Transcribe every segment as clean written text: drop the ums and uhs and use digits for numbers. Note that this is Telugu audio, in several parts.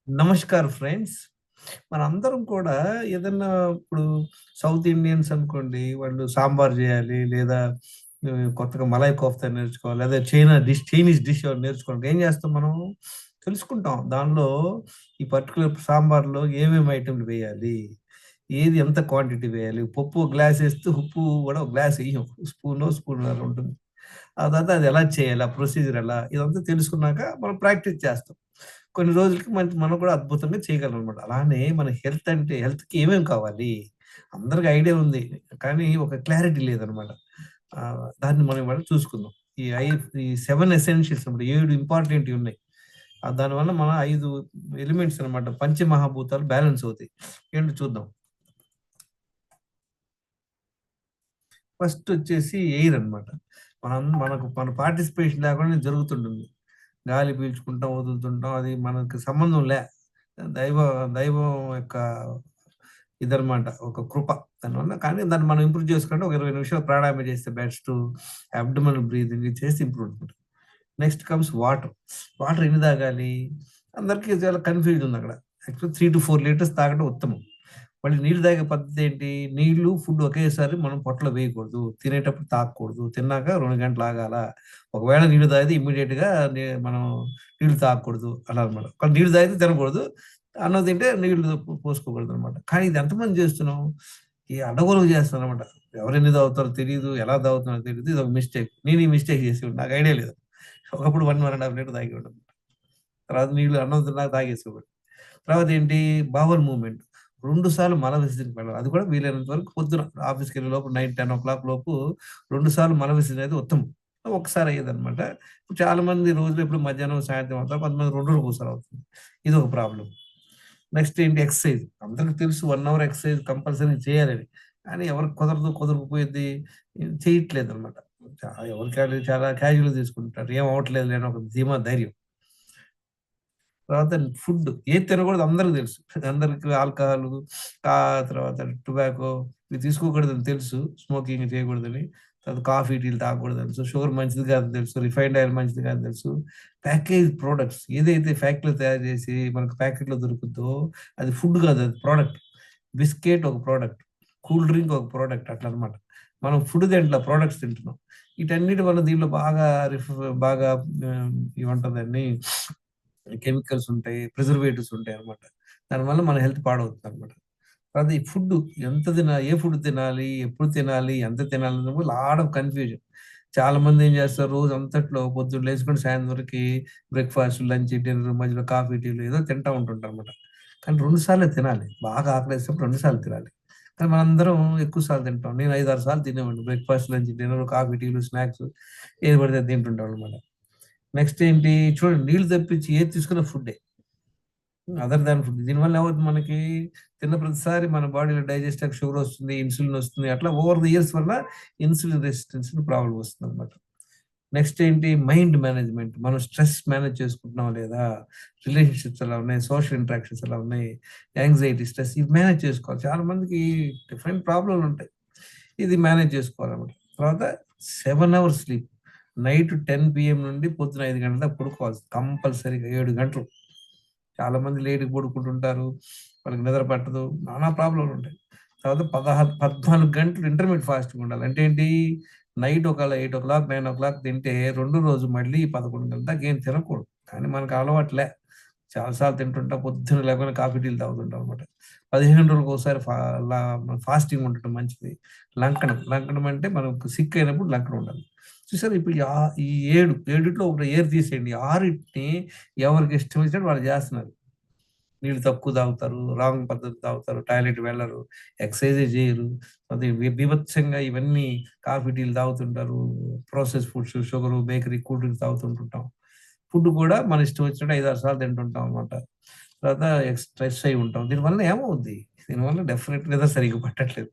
నమస్కారం ఫ్రెండ్స్. మనందరం కూడా ఏదన్నా ఇప్పుడు సౌత్ ఇండియన్స్ అనుకోండి, వాళ్ళు సాంబార్ జేయాలి లేదా కొత్తగా మలై కోఫ్తా నేర్చుకోవాలి. లేదా చైనీస్ డిష్ ఏమైనా నేర్చుకోవడానికి ఏం జేస్తాం మనం? తెలుసుకుంటాం. దానిలో ఈ పర్టిక్యులర్ సాంబార్‌లో ఏమేమి ఐటెమ్‌లు వేయాలి? ఏది ఎంత క్వాంటిటీ వేయాలి? పప్పు ఒక గ్లాస్ ఏస్తే ఉప్పు గూడా ఒక గ్లాస్ ఎయ్యం. స్పూన్నర ఉంటుంది. ఆ తర్వాత అది ఎలా చేయాలి? ఆ ప్రొసీజర్ ఎలా? ఇదంతా తెలుసుకున్నాక మనం ప్రాక్టీస్ చేస్తాం. కొన్ని రోజులకి మనం కూడా అద్భుతంగా చేయగలమనమాట. అలానే మన హెల్త్ అంటే హెల్త్‌కి ఏమేమి కావాలి? అందరికి ఐడియా ఉంది. కానీ ఒక క్లారిటీ లేదనమాట. దాన్ని మనం ఇవాళ చూసుకుందాం. ఈ ఐ ఈ 7 ఎసెన్షియల్స్ అన్నమాట. 7 ఇంపార్టెంటివి ఉన్నాయి. దానివల్ల మన 5 ఎలిమెంట్స్ అన్నమాట. పంచమహాభూతాలు బ్యాలెన్స్ అవుతాయి. ఏంటో చూద్దాం. ఫస్ట్ వచ్చేసి ఎయిర్ అన్నమాట. మన పార్టిసిపేషన్ లేకుండా జరుగుతుంటుంది. గాలి పీల్చుకుంటాం, వదులుతుంటాం. అది మనకు సంబంధం లే. దైవ దైవం యొక్క ఇదనమాట. ఒక కృప. దానివల్ల కానీ దాన్ని మనం ఇంప్రూవ్ చేసుకుంటే ఒక 20 నిమిషాలు ప్రాణాయామం చేస్తే బెస్టు. అబ్డోమినల్ బ్రీతింగ్ ఇది చేస్తే ఇంప్రూవ్ ఉంటుంది. Next comes water. వాటర్ ఎన్ని తాగాలి? అందరికీ చాలా కన్‌ఫ్యూజ్ ఉందక్కడ. యాక్చువల్లీ 3-4 లీటర్స్ తాగడం ఉత్తమం. మళ్ళీ నీళ్ళు తాగే పద్ధతి ఏంటి? నీళ్ళు, ఫుడ్ ఒకేసారి మనం పొట్టలో వేయకూడదు. తినేటప్పుడు తాగకూడదు. తిన్నాక 2 గంటలు ఆగాల. ఒకవేళ నీళ్ళు తాగితే ఇమ్మీడియేట్‌గా మనం నీళ్ళు తాగకూడదు అలా అన్నమాట. కానీ నీళ్ళు తాగితే తినకూడదు. అన్నం తింటే నీళ్ళు పోసుకోకూడదనమాట. కానీ ఇది ఎంతమంది చేస్తున్నాం? ఈ అడ్డగోలుగా చేస్తున్నారనమాట. ఎవరెన్ని తాగుతారో తెలీదు. ఎలా తాగుతున్నారో తెలీదు. ఇదొక మిస్టేక్. నేను ఈ మిస్టేక్ చేసేవాడిని. నాకు ఐడియా లేదు. ఒకప్పుడు 1 ½ లీటర్ తాగేవాడిని. తర్వాత నీళ్ళు అన్నం తిన్నాక తాగేసేవాడిని. తర్వాత ఏంటి బowel మూవ్‌మెంట్. 2 సార్లు మల విసర్జనకి వెళ్ళాలి. అది కూడా వీలైనంత వరకు పొద్దున ఆఫీస్‌కెళ్ళే లోపు 9, 10 లోపు 2 సార్లు మల విసర్జన అయితే ఉత్తమం. ఒక్కసారి అయ్యేదన్నమాట. ఇప్పుడు చాలామంది రోజులో ఎప్పుడు మధ్యాహ్నం, సాయంత్రం అవుతారు. కొంతమంది 2 రోజులకోసారి అవుతుంది. ఇదొక ప్రాబ్లమ్. నెక్స్ట్ ఏంటి ఎక్సర్‌సైజ్. అందరికి తెలుసు 1 అవర్ ఎక్సర్‌సైజ్ కంపల్సరీ చేయాలని. కానీ ఎవరికి కుదరదు, కుదరకపోయిద్ది. చేయట్లేదన్నమాట. ఎవరికి ఆళ్ళు చాలా క్యాజువల్‌గా తీసుకుంటారు. ఏం అవ్వట్లేదులే అని ఒక ధైర్యం. తర్వాత ఫుడ్ ఏది తినకూడదో అందరికి తెలుసు. అందరికి ఆల్కహాలు, తర్వాత టొబాకో ఇవి తీసుకోకూడదని తెలుసు. స్మోకింగ్ చేయకూడదని. తర్వాత కాఫీ, టీలు తాగకూడదని తెలుసు. షుగర్ మంచిది కాదని తెలుసు. రిఫైన్డ్ ఆయిల్ మంచిది కాదని తెలుసు. ప్యాకేజ్ ప్రొడక్ట్స్ ఏదైతే ఫ్యాక్టరీలో తయారు చేసి మనకు ప్యాకెట్‌లో దొరుకుద్దో అది ఫుడ్ కాదు అది ప్రొడక్ట్. బిస్కెట్ ఒక ప్రొడక్ట్. కూల్ డ్రింక్ ఒక ప్రొడక్ట్ అట్లనమాట. మనం ఫుడ్ తింటలా ప్రొడక్ట్స్ తింటున్నాం. వీటన్నిటి వల్ల దీనిలో బాగా ఏమంటారు దాన్ని కెమికల్స్ ఉంటాయి. ప్రిజర్వేటివ్స్ ఉంటాయన్నమాట. దానివల్ల మన హెల్త్ పాడవుతుందన్నమాట. తర్వాత ఈ ఫుడ్డు ఏ ఫుడ్ తినాలి? ఎప్పుడు తినాలి? ఎంత తినాలి? అన్న లాట్ ఆఫ్ కన్‌ఫ్యూజన్. చాలామంది ఏం చేస్తారు రోజంతట్లో పొద్దున్న లేసుకొని సాయంత్రం వరకి బ్రేక్‌ఫాస్ట్, లంచ్, డిన్నర్ మధ్యలో కాఫీ, టీలు ఏదో తింటా ఉంటుంటారన్నమాట. కానీ 2 సార్లే తినాలి. బాగా ఆకలేసినప్పుడు 2 సార్లు తినాలి. కానీ మనందరం ఎక్కువ సార్లు తింటాం. నేను 5, 6 సార్లు తినేవాడిని. బ్రేక్‌ఫాస్ట్, లంచ్, డిన్నర్, కాఫీ, టీలు, స్నాక్స్ ఏది పడితే అది తింటుంటామన్నమాట. నెక్స్ట్ ఏంటి చూడండి నీళ్ళు తప్పించి ఏది తీసుకున్న ఫుడ్డే. Other than food. దీనివల్ల ఏమవుతుంది మనకి తిన్న ప్రతిసారి మన బాడీలో డైజెస్టర్‌కి షుగర్ వస్తుంది, ఇన్సులిన్ వస్తుంది. అట్లా ఓవర్ ది ఇయర్స్ వల్ల ఇన్సులిన్ రెసిస్టెన్స్ ప్రాబ్లమ్ వస్తుందన్నమాట. నెక్స్ట్ ఏంటి మైండ్ మేనేజ్‌మెంట్. మనం స్ట్రెస్ మేనేజ్ చేసుకుంటున్నామా లేదా? రిలేషన్‌షిప్స్ ఎలా ఉన్నాయి? సోషల్ ఇంటరాక్షన్స్ ఎలా ఉన్నాయి? యాంక్సైటీ, స్ట్రెస్ ఇవి మేనేజ్ చేసుకోవాలి. చాలా మందికి డిఫరెంట్ ప్రాబ్లమ్‌లుంటాయి. ఇది మేనేజ్ చేసుకోవాలన్నమాట. తర్వాత 7 అవర్స్ స్లీప్. నైట్ 10 పీఎం నుండి పొద్దున 5 గంటల దాకా పడుకోవాలి. కంపల్సరీగా 7 గంటలు. చాలామంది లేట్‌గా పడుకుంటుంటారు. వాళ్ళకి నిద్ర పట్టదు. నానా ప్రాబ్లమ్‌లుంటాయి. తర్వాత 14 గంటలు ఇంటర్మీడియేట్ ఫాస్టింగ్ ఉండాలి. అంటే ఏంటి? నైట్ ఒకవేళ 8:00, 9:00 తింటే రెండో రోజు మళ్ళీ 11 గంటల దాకా ఏం తినకూడదు. కానీ మనకు అలవాట్లే. చాలా సార్లు తింటుంటాం. పొద్దున లేవగానే కాఫీ, టీలు తాగుతుంటాం అనమాట. 15 రోజులకోసారి ఫాస్టింగ్ ఉండటం మంచిది. లంకనం అంటే మనకు సిక్ అయినప్పుడు లంకనం ఉండాలి. చూసారా ఇప్పుడు ఈ 7 ఒక ఏరు తీసేయండి. 6 ఎవరికి ఇష్టం వచ్చినట్టు వాళ్ళు చేస్తున్నారు. నీళ్ళు తక్కువ తాగుతారు. రాంగ్ పద్ధతిలో తాగుతారు. టాయిలెట్ వెళ్లరు. ఎక్సర్‌సైజే చేయరు. అది బీభత్సంగా ఇవన్నీ కాఫీ, టీలు తాగుతుంటారు. Process foods, sugar, bakery, cool drinks తాగుతుంటుంటాం. ఫుడ్ కూడా మన ఇష్టం వచ్చినట్టు 5, 6 సార్లు తింటుంటాం అన్నమాట. తర్వాత స్ట్రెస్ అయి ఉంటాం. దీనివల్ల ఏమవుద్ది? దీనివల్ల డెఫినెట్‌గా నిద్ర సరిగ్గా పట్టట్లేదు.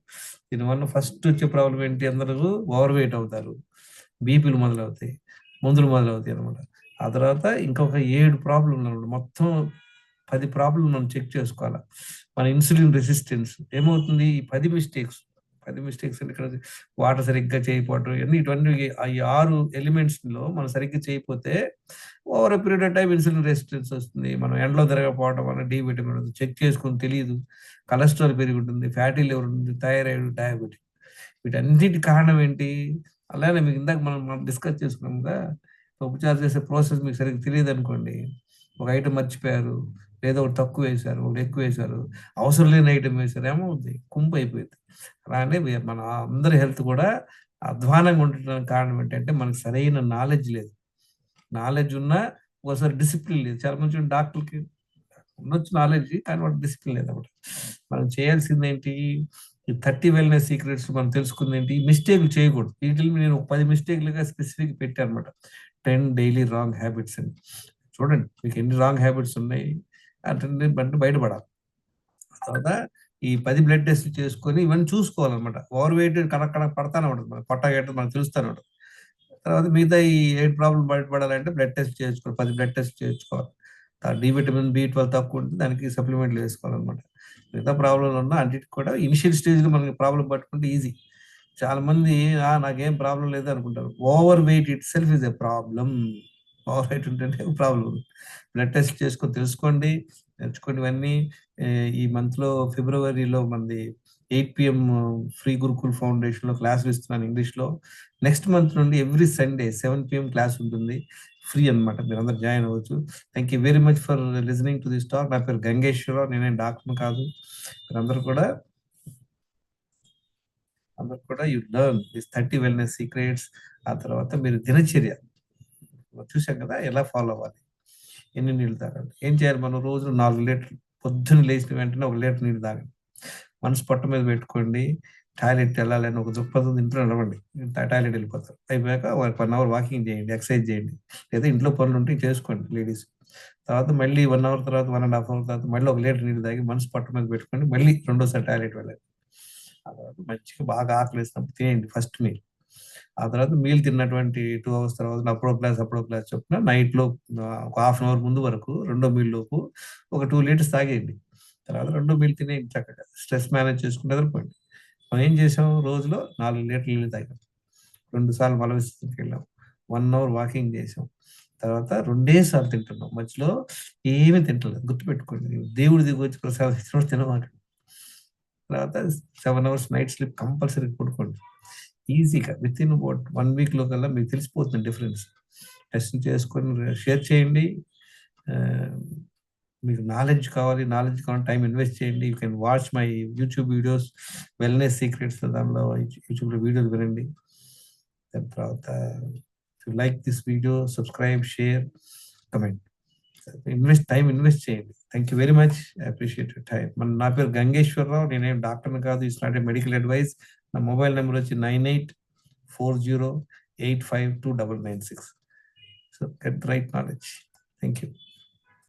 దీనివల్ల ఫస్ట్ వచ్చే ప్రాబ్లమ్ ఏంటి అందరూ ఓవర్ వెయిట్ అవుతారు. బీపీలు మొదలవుతాయి. మందులు మొదలవుతాయి అన్నమాట. ఆ తర్వాత ఇంకొక 7 ప్రాబ్లమ్‌లన్నమాట. మొత్తం 10 ప్రాబ్లమ్ మనం చెక్ చేసుకోవాల. మన ఇన్సులిన్ రెసిస్టెన్స్ ఏమవుతుంది? ఈ 10 మిస్టేక్స్ 10 మిస్టేక్స్ ఇక్కడ వాటర్ సరిగ్గా చేయకపోవటం ఇవన్నీ ఈ 6 ఎలిమెంట్స్‌లో మనం సరిగ్గా చేయకపోతే over a period of time insulin resistance వస్తుంది. మనం ఎండలో తిరగకపోవడం వల్ల డి విటమిన్ చెక్ చేసుకొని తెలీదు. కొలెస్ట్రాల్ పెరిగి ఉంటుంది. ఫ్యాటీ లివర్ ఉంటుంది. థైరాయిడ్, డయాబెటిక్ వీటన్నిటి కారణం ఏంటి? అలానే మీకు ఇందాక మనం డిస్కస్ చేసుకున్నాం కదా! ఉపచారం చేసే ప్రాసెస్ మీకు సరిగ్గా తెలియదనుకోండి. ఒక ఐటెమ్ మర్చిపోయారు. లేదా ఒకటి తక్కువేశారు. ఒకటి ఎక్కువేశారు. అవసరం లేని ఐటెమ్ వేశారు. ఏమవుద్ది? కుంపు అయిపోయిద్ది. అలానే మన అందరి హెల్త్ కూడా అధ్వానంగా ఉండటానికి కారణం ఏంటంటే మనకు సరైన నాలెడ్జ్ లేదు. నాలెడ్జ్ ఉన్నా ఒక్కోసారి డిసిప్లిన్ లేదు. చాలా మంది డాక్టర్‌కి ఉండొచ్చు నాలెడ్జ్ కానీ వాళ్ళకి డిసిప్లిన్ లేదన్నమాట. మనం చేయాల్సిందేంటి? ఈ 30 వెల్‌నెస్ సీక్రెట్స్ మనం తెలుసుకుందేంటి? మిస్టేక్‌లు చేయకూడదు. వీటిల్ని నేను ఒక 10 మిస్టేక్‌లుగా స్పెసిఫిక్‌గా పెట్టానన్నమాట. 10 డైలీ రాంగ్ హ్యాబిట్స్ అని. చూడండి మీకు ఎన్ని రాంగ్ హ్యాబిట్స్ ఉన్నాయి. అటన్ని బయటపడాలి. తర్వాత ఈ 10 బ్లడ్ టెస్ట్‌లు చేసుకొని ఇవన్నీ చూసుకోవాలన్నమాట. ఓవర్ వెయిట్ పడతానే ఉంటది. మనకు పొట్ట గిట్ట మనకు తెలుస్తానే ఉంటది. తర్వాత మిగతా ఈ 8 ప్రాబ్లమ్ బయటపడాలంటే బ్లడ్ టెస్ట్ చేయించుకోవాలి. 10 బ్లడ్ టెస్ట్ చేయించుకోవాలి. డి విటమిన్, బి12 తక్కువ ఉంటే దానికి సప్లిమెంట్లు వేసుకోవాలన్నమాట. మిగతా ప్రాబ్లమ్‌లు ఉన్నా అన్నిటికి కూడా ఇనిషియల్ స్టేజ్‌లో మనకి ప్రాబ్లమ్ పట్టుకుంటే ఈజీ. చాలా మంది నాకేం ప్రాబ్లమ్ లేదు అనుకుంటారు. Over weight it self is a problem. Over weight ఉంటేనే ప్రాబ్లమ్. బ్లడ్ టెస్ట్ చేసుకొని తెలుసుకోండి. నేర్చుకోండి ఇవన్నీ. ఈ మంత్‌లో ఫిబ్రవరిలో మనది 8 PM ఫ్రీ గురుకుల్ ఫౌండేషన్‌లో క్లాసులు ఇస్తున్నాను ఇంగ్లీష్‌లో. నెక్స్ట్ మంత్ నుండి ఎవ్రీ సండే 7 PM క్లాస్ ఉంటుంది. ఫ్రీ అన్నమాట. మీరందరూ జాయిన్ అవ్వచ్చు. Thank you very much for listening to this talk. నా పేరు గంగేశ్వరరావు. నేనేం డాక్టర్‌ని కాదు. మీరందరూ కూడా you learn this 30 wellness secrets. ఆ తర్వాత మీరు దినచర్య చూసాం కదా! ఎలా ఫాలో అవ్వాలి? ఎన్ని నీళ్లు తాగాలి? ఏం చేయాలి మనం రోజు 4 లీటర్లు పొద్దున్న లేచిన వెంటనే 1 లీటర్ నీళ్ళు తాగండి. మనసు పొట్ట మీద పెట్టుకోండి. టాయిలెట్ ఎళ్ళాలని ఒక దృక్పథం ఇంట్లో నడవండి. టాయిలెట్ వెళ్ళిపోతారు. అయిపోయాక ఒక 1 అవర్ వాకింగ్ చేయండి. ఎక్సర్సైజ్ చేయండి. లేదా ఇంట్లో పనులుంటే చేసుకోండి లేడీస్. తర్వాత మళ్ళీ 1 అవర్ తర్వాత 1 ½ అవర్ తర్వాత మళ్ళీ 1 లీటర్ నీళ్ళు తాగి మనసు పొట్ట మీద పెట్టుకొని మళ్ళీ రెండోసారి టాయిలెట్ వెళ్ళండి. ఆ తర్వాత మంచిగా బాగా ఆకలేసినప్పుడు తినేయండి ఫస్ట్ మీల్. ఆ తర్వాత మీల్ తిన్నటువంటి 2 అవర్స్ తర్వాత అప్పుడో గ్లాస్ చొప్పున నైట్‌లో ఒక హాఫ్ అన్ అవర్ ముందు వరకు రెండో మీల్ లోపు ఒక 2 లీటర్స్ తాగేయండి. తర్వాత రెండో మీల్ తినేయండి చక్కగా. స్ట్రెస్ మేనేజ్ చేసుకుంటూ నిద్రపోండి. మనం ఏం చేసాం రోజులో 4 లీటర్ల నీళ్ళు తాగాం. 2 సార్లు మల విసర్జనకెళ్ళాం. 1 అవర్ వాకింగ్ చేసాం. తర్వాత రెండే సార్లు తింటున్నాం. మధ్యలో ఏమి తింటలేదు. గుర్తుపెట్టుకోండి. దేవుడు దిగొచ్చి ప్రసాదం ఇచ్చినప్పుడు తినమాకండి. తర్వాత 7 అవర్స్ నైట్ స్లీప్ కంపల్సరీగా పడుకోండి. ఈజీగా వితిన్ అబౌట్ 1 వీక్‌లో కల్లా మీకు తెలిసిపోతుంది డిఫరెన్స్. టెస్ట్ చేసుకొని షేర్ చేయండి. ఆహ్, మీకు నాలెడ్జ్ కావాలంటే టైమ్ ఇన్వెస్ట్ చేయండి. You can watch my YouTube videos wellness secrets దానిలో యూట్యూబ్‌లో వీడియోలు వినండి. దాని తర్వాత if you like this video subscribe, share, comment. Invest చేయండి. Thank you very much. I appreciate your time. నా పేరు గంగేశ్వరరావు. నేనేం డాక్టర్‌ని కాదు. It's not a medical advice. నా మొబైల్ నంబర్ వచ్చి 9840852996. So get the right knowledge. Thank you.